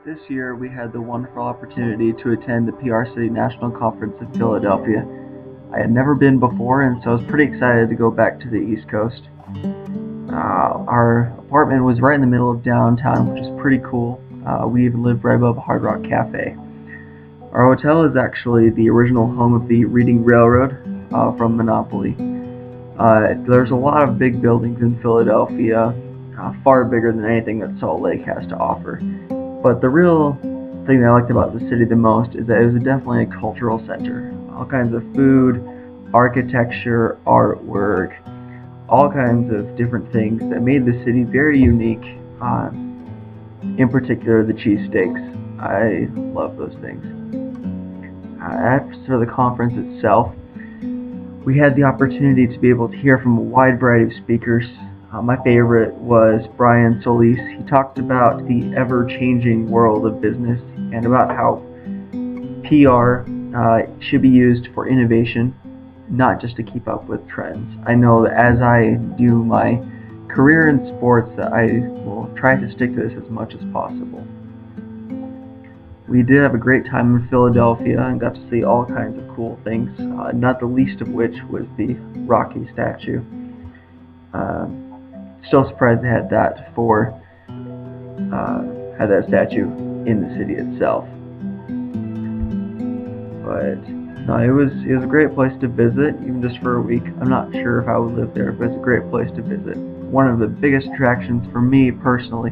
This year we had the wonderful opportunity to attend the PRSSA National Conference in Philadelphia. I had never been before, and so I was pretty excited to go back to the East Coast. Our apartment was right in the middle of downtown, which is pretty cool. We even lived right above a Hard Rock Cafe. Our hotel is actually the original home of the Reading Railroad from Monopoly. There's a lot of big buildings in Philadelphia, far bigger than anything that Salt Lake has to offer. But the real thing that I liked about the city the most is that it was definitely a cultural center. All kinds of food, architecture, artwork, all kinds of different things that made the city very unique. In particular, the cheesesteaks. I love those things. As for the conference itself, we had the opportunity to be able to hear from a wide variety of speakers. My favorite was Brian Solis. He talked about the ever-changing world of business and about how PR should be used for innovation, not just to keep up with trends. I know that as I do my career in sports, that I will try to stick to this as much as possible. We did have a great time in Philadelphia and got to see all kinds of cool things, not the least of which was the Rocky statue. Still surprised they had that had that statue in the city itself. But no, it was a great place to visit, even just for a week. I'm not sure if I would live there, but it's a great place to visit. One of the biggest attractions for me personally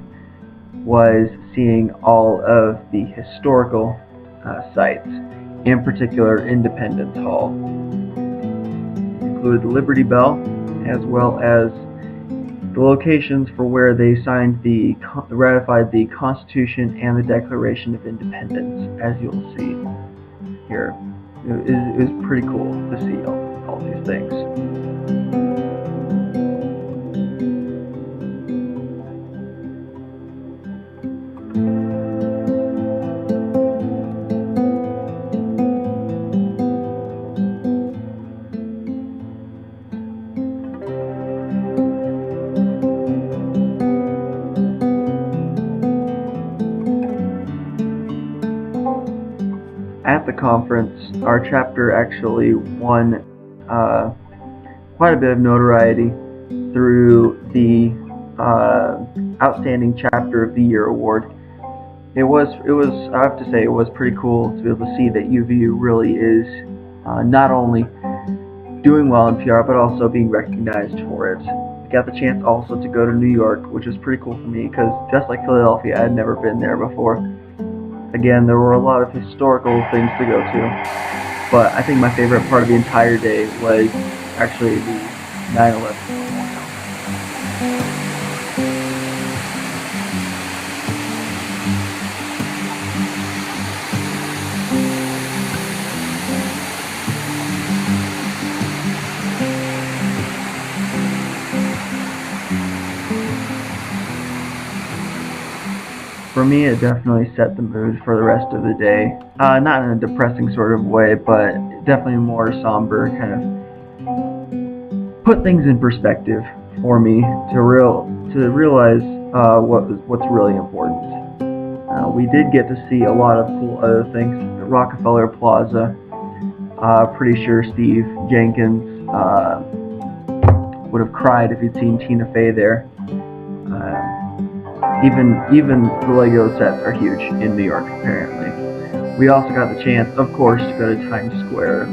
was seeing all of the historical sites, in particular Independence Hall. It included the Liberty Bell, as well as the locations for where they ratified the Constitution and the Declaration of Independence, as you'll see here. It was pretty cool to see all these things. At the conference, our chapter actually won quite a bit of notoriety through the Outstanding Chapter of the Year award. It was I have to say, it was pretty cool to be able to see that UVU really is not only doing well in PR, but also being recognized for it. I got the chance also to go to New York, which was pretty cool for me because just like Philadelphia, I had never been there before. Again, there were a lot of historical things to go to, but I think my favorite part of the entire day was actually the 9/11 memorial. For me, it definitely set the mood for the rest of the day. Not in a depressing sort of way, but definitely more somber, kind of put things in perspective for me to realize what's really important. We did get to see a lot of cool other things at Rockefeller Plaza. Pretty sure Steve Jenkins would have cried if he'd seen Tina Fey there. Even the Lego sets are huge in New York, apparently. We also got the chance, of course, to go to Times Square,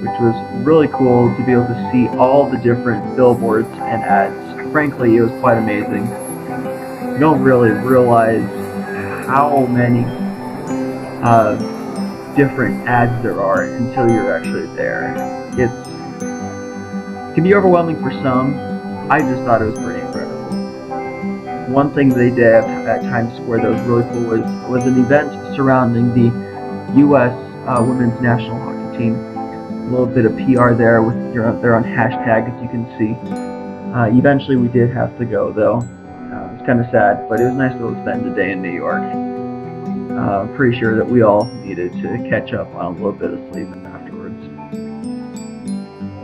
which was really cool to be able to see all the different billboards and ads. Frankly, it was quite amazing. You don't really realize how many different ads there are until you're actually there. It can be overwhelming for some. I just thought it was pretty incredible. One thing they did at Times Square that was really cool was an event surrounding the U.S. Women's National Hockey Team. A little bit of PR there they're on hashtag, as you can see. Eventually we did have to go though. It was kind of sad, but it was nice to be able to spend a day in New York. I'm pretty sure that we all needed to catch up on a little bit of sleep afterwards.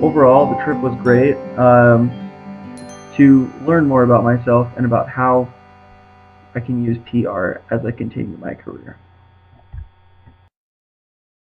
Overall, the trip was great. To learn more about myself and about how I can use PR as I continue my career.